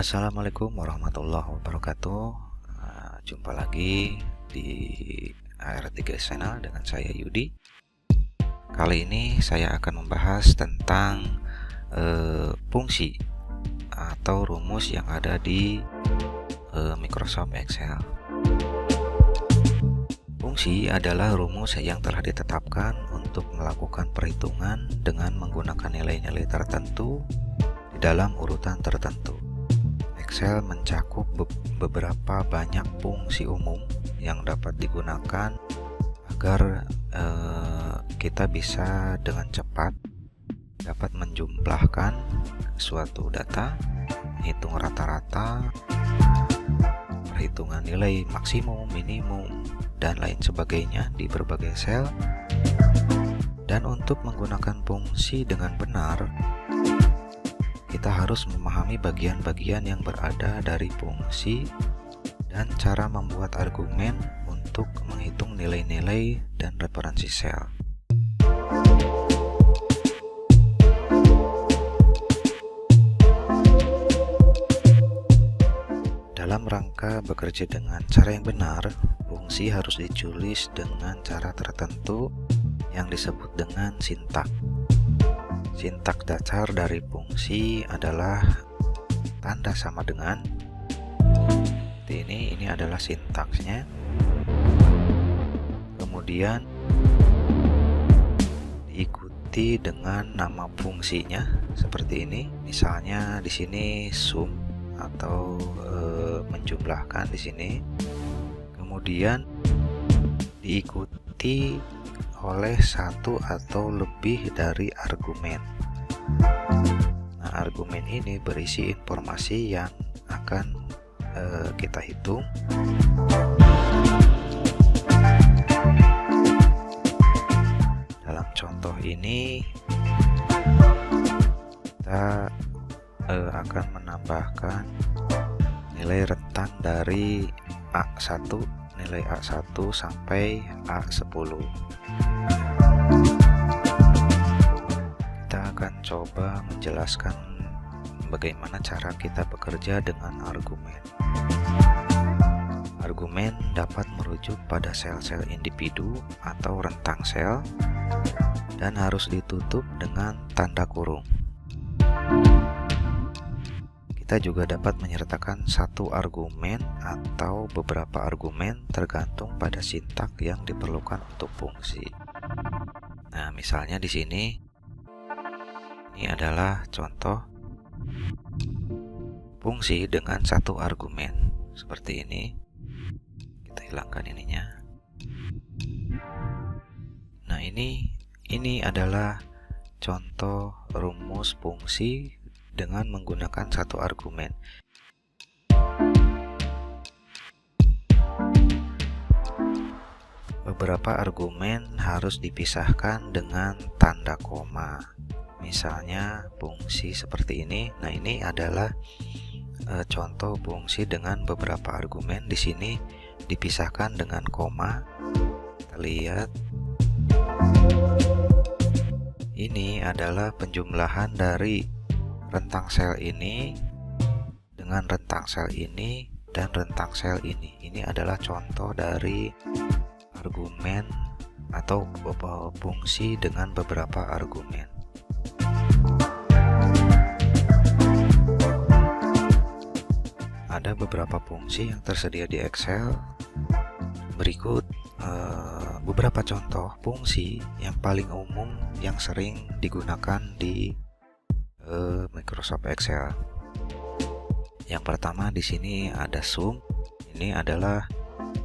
Assalamualaikum warahmatullahi wabarakatuh. Jumpa lagi di AR3 Channel dengan saya Yudi. Kali ini saya akan membahas tentang fungsi atau rumus yang ada di Microsoft Excel. Fungsi adalah rumus yang telah ditetapkan untuk melakukan perhitungan dengan menggunakan nilai-nilai tertentu di dalam urutan tertentu. Excel mencakup beberapa banyak fungsi umum yang dapat digunakan agar kita bisa dengan cepat dapat menjumlahkan suatu data, hitung rata-rata, perhitungan nilai maksimum, minimum, dan lain sebagainya di berbagai sel. Dan untuk menggunakan fungsi dengan benar, kita harus memahami bagian-bagian yang berada dari fungsi dan cara membuat argumen untuk menghitung nilai-nilai dan referensi sel. Dalam rangka bekerja dengan cara yang benar, fungsi harus ditulis dengan cara tertentu yang disebut dengan sintak. Sintak dasar dari fungsi adalah tanda sama dengan. Ini adalah sintaksnya. Kemudian diikuti dengan nama fungsinya seperti ini. Misalnya di sini sum atau menjumlahkan di sini. Kemudian diikuti oleh satu atau lebih dari argumen. Nah, argumen ini berisi informasi yang akan kita hitung. Dalam contoh ini kita akan menambahkan nilai rentang dari A1, nilai A1 sampai A10. Kita akan coba menjelaskan bagaimana cara kita bekerja dengan argumen. Argumen dapat merujuk pada sel-sel individu atau rentang sel dan harus ditutup dengan tanda kurung. Kita juga dapat menyertakan satu argumen atau beberapa argumen tergantung pada sintak yang diperlukan untuk fungsi. Nah, misalnya di sini ini adalah contoh fungsi dengan satu argumen seperti ini. Kita hilangkan ininya. Nah, ini adalah contoh rumus fungsi dengan menggunakan satu argumen. Beberapa argumen harus dipisahkan dengan tanda koma. Misalnya fungsi seperti ini. Nah, ini adalah contoh fungsi dengan beberapa argumen. Di sini dipisahkan dengan koma. Kita lihat. Ini adalah penjumlahan dari rentang sel ini dengan rentang sel ini dan rentang sel ini. Ini adalah contoh dari argumen atau fungsi dengan beberapa argumen. Ada beberapa fungsi yang tersedia di Excel. Berikut beberapa contoh fungsi yang paling umum yang sering digunakan di Microsoft Excel. Yang pertama di sini ada sum. Ini adalah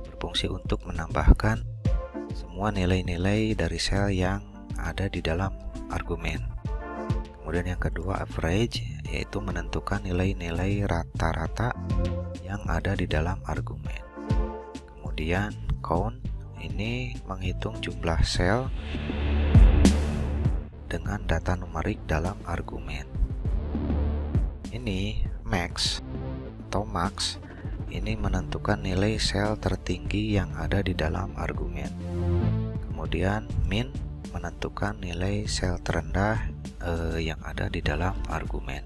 berfungsi untuk menambahkan semua nilai-nilai dari sel yang ada di dalam argumen. Kemudian yang kedua average, yaitu menentukan nilai-nilai rata-rata yang ada di dalam argumen. Kemudian count, ini menghitung jumlah sel dengan data numerik dalam argumen. Ini max atau max, ini menentukan nilai sel tertinggi yang ada di dalam argumen. Kemudian min menentukan nilai sel terendah yang ada di dalam argumen.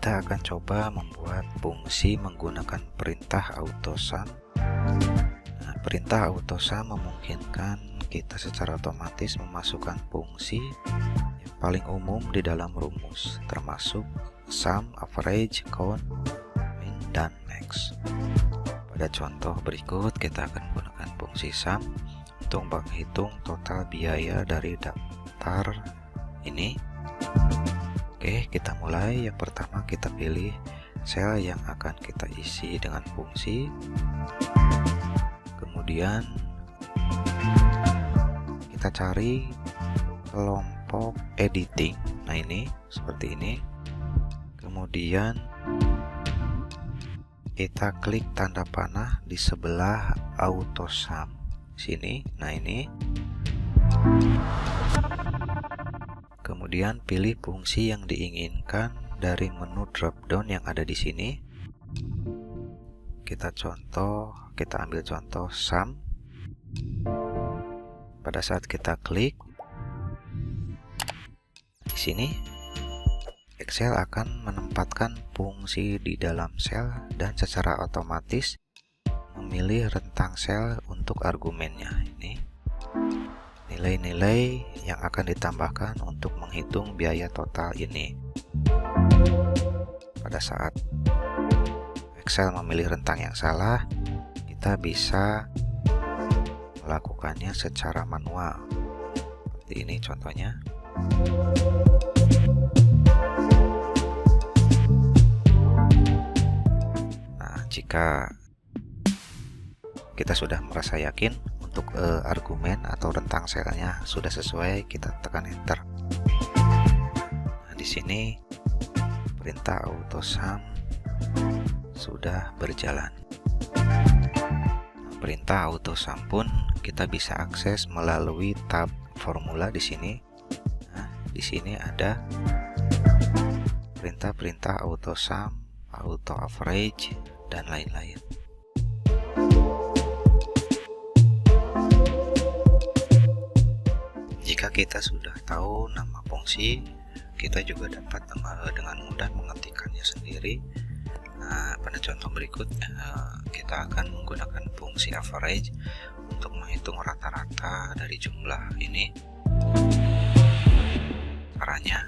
kita akan coba membuat fungsi menggunakan perintah AutoSum. Nah, perintah AutoSum memungkinkan kita secara otomatis memasukkan fungsi yang paling umum di dalam rumus, termasuk sum, average, count, min, dan max. Pada contoh berikut kita akan menggunakan fungsi sum untuk menghitung total biaya dari daftar ini. Oke, kita mulai. Yang pertama kita pilih sel yang akan kita isi dengan fungsi. Kemudian kita cari kelompok editing. Nah, ini seperti ini. Kemudian kita klik tanda panah di sebelah AutoSum sini. Nah, ini. Kemudian pilih fungsi yang diinginkan dari menu dropdown yang ada di sini. Kita ambil contoh sum. Pada saat kita klik di sini, Excel akan menempatkan fungsi di dalam sel dan secara otomatis memilih rentang sel untuk argumennya. Ini nilai-nilai yang akan ditambahkan untuk menghitung biaya total ini. Pada saat Excel memilih rentang yang salah, kita bisa melakukannya secara manual. Seperti ini contohnya. Nah, jika kita sudah merasa yakin untuk argumen atau rentang selnya sudah sesuai, kita tekan enter. Nah, di sini perintah AutoSum sudah berjalan. Nah, perintah AutoSum pun kita bisa akses melalui tab formula di sini. Nah, di sini ada perintah-perintah AutoSum, auto average, dan lain-lain. Jika kita sudah tahu nama fungsi, kita juga dapat dengan mudah mengetikkannya sendiri. Nah, pada contoh berikut kita akan menggunakan fungsi average untuk menghitung rata-rata dari jumlah ini. Caranya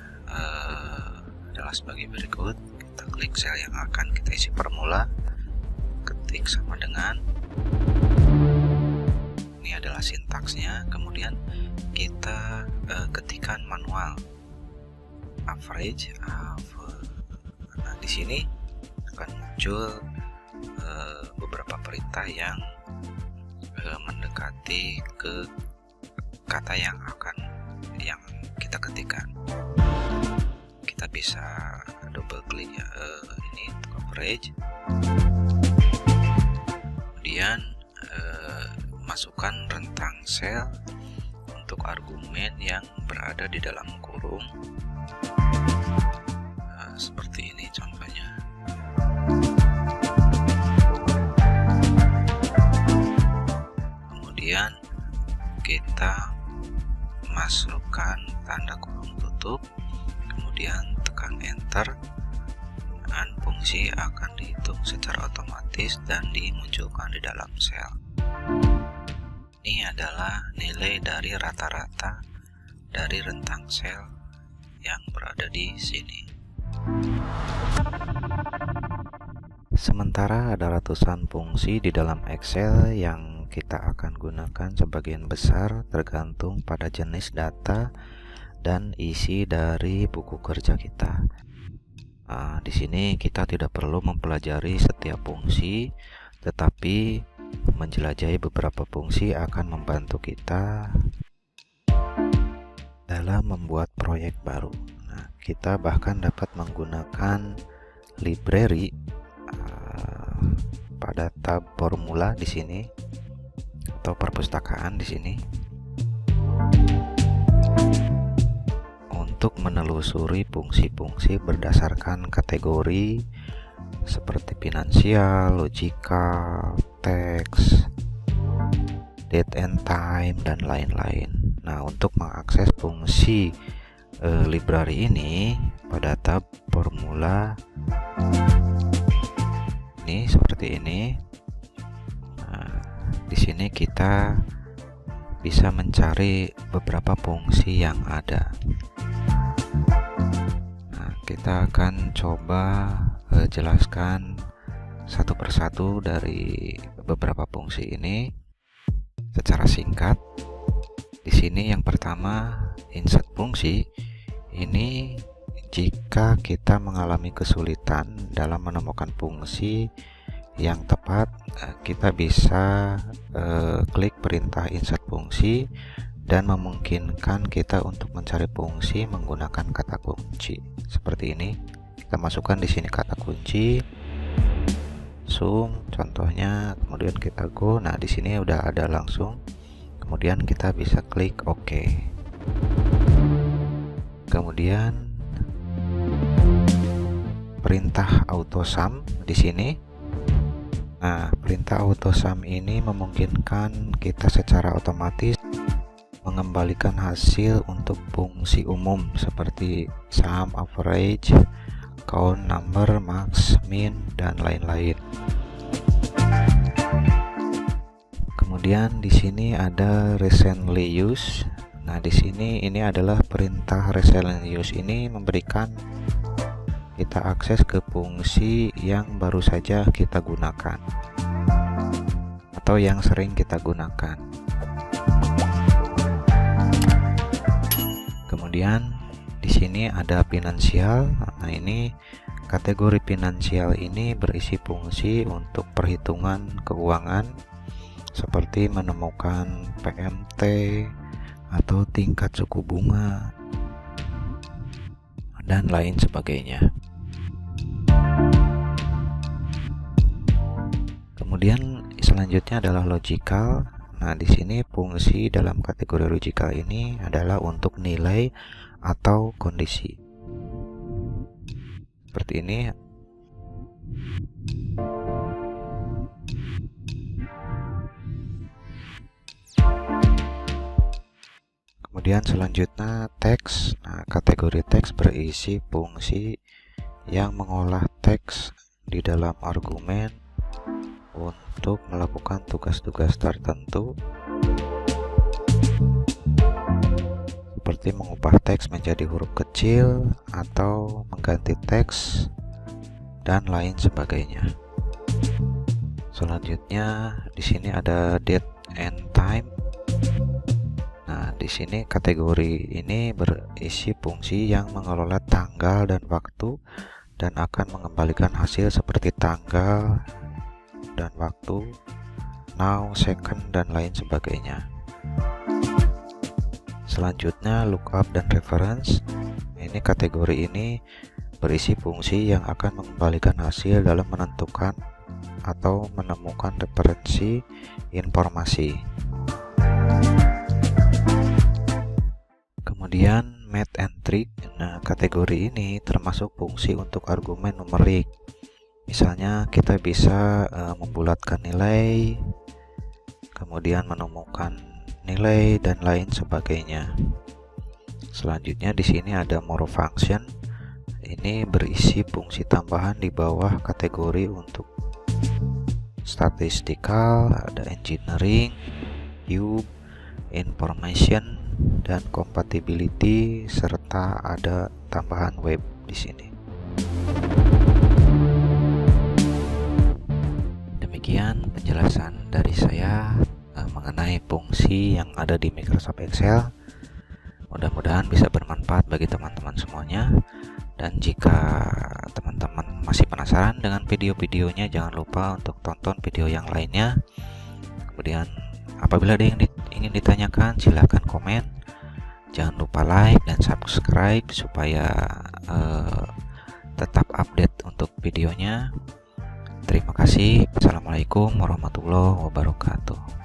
adalah sebagai berikut. Kita klik sel yang akan kita isi formula, ketik sama dengan, ini adalah sintaksnya. Kemudian kita ketikkan manual average. Nah, di sini akan muncul beberapa perintah yang mendekati ke kata yang kita ketikkan. Kita bisa double klik ya, ini untuk average. Kemudian masukkan rentang sel untuk argumen yang berada di dalam kurung. Seperti ini contohnya. Kemudian kita masukkan tanda kurung tutup, kemudian tekan enter, dan fungsi akan dihitung secara otomatis dan dimunculkan di dalam sel. Ini adalah nilai dari rata-rata dari rentang sel yang berada di sini. Sementara ada ratusan fungsi di dalam Excel yang kita akan gunakan, sebagian besar tergantung pada jenis data dan isi dari buku kerja kita. Di sini kita tidak perlu mempelajari setiap fungsi, tetapi menjelajahi beberapa fungsi akan membantu kita dalam membuat proyek baru. Nah, kita bahkan dapat menggunakan library pada tab formula di sini atau perpustakaan di sini untuk menelusuri fungsi-fungsi berdasarkan kategori seperti finansial, logikal, teks, date and time, dan lain-lain. Nah, untuk mengakses fungsi library ini, pada tab formula ini seperti ini. Nah, di sini kita bisa mencari beberapa fungsi yang ada. Nah, kita akan coba jelaskan satu persatu dari beberapa fungsi ini secara singkat. Di sini yang pertama, insert fungsi. Ini jika kita mengalami kesulitan dalam menemukan fungsi yang tepat, kita bisa klik perintah insert fungsi dan memungkinkan kita untuk mencari fungsi menggunakan kata kunci seperti ini. Kita masukkan di sini kata kunci zoom contohnya, kemudian kita go. Nah, di sini udah ada langsung. Kemudian kita bisa klik OK. Kemudian perintah autosum di sini. Nah, perintah autosum ini memungkinkan kita secara otomatis mengembalikan hasil untuk fungsi umum seperti sum, average, count, number, max, min, dan lain-lain. Kemudian di sini ada recently used. Nah, di sini ini adalah perintah recently used. Ini memberikan kita akses ke fungsi yang baru saja kita gunakan atau yang sering kita gunakan. Kemudian di sini ada finansial. Nah, ini kategori finansial ini berisi fungsi untuk perhitungan keuangan seperti menemukan PMT atau tingkat suku bunga dan lain sebagainya. Kemudian selanjutnya adalah logical. Nah, di sini fungsi dalam kategori logical ini adalah untuk nilai atau kondisi. Seperti ini. Kemudian selanjutnya teks. Nah, kategori teks berisi fungsi yang mengolah teks di dalam argumen untuk melakukan tugas-tugas tertentu seperti mengubah teks menjadi huruf kecil atau mengganti teks dan lain sebagainya. Selanjutnya di sini ada date and time. Nah, di sini kategori ini berisi fungsi yang mengelola tanggal dan waktu dan akan mengembalikan hasil seperti tanggal dan waktu, now, second, dan lain sebagainya. Selanjutnya lookup dan reference. Ini kategori ini berisi fungsi yang akan mengembalikan hasil dalam menentukan atau menemukan referensi informasi. Kemudian math and trick. Nah, kategori ini termasuk fungsi untuk argumen numerik. Misalnya kita bisa membulatkan nilai, kemudian menemukan nilai dan lain sebagainya. Selanjutnya di sini ada more function. Ini berisi fungsi tambahan di bawah kategori untuk statistical, ada engineering, cube, information, dan compatibility, serta ada tambahan web di sini. Demikian penjelasan dari saya mengenai fungsi yang ada di Microsoft Excel. Mudah-mudahan bisa bermanfaat bagi teman-teman semuanya. Dan jika teman-teman masih penasaran dengan video-videonya, jangan lupa untuk tonton video yang lainnya. Kemudian apabila ada yang ingin ditanyakan, silahkan komen. Jangan lupa like dan subscribe supaya tetap update untuk videonya. Terima kasih. Assalamualaikum warahmatullahi wabarakatuh.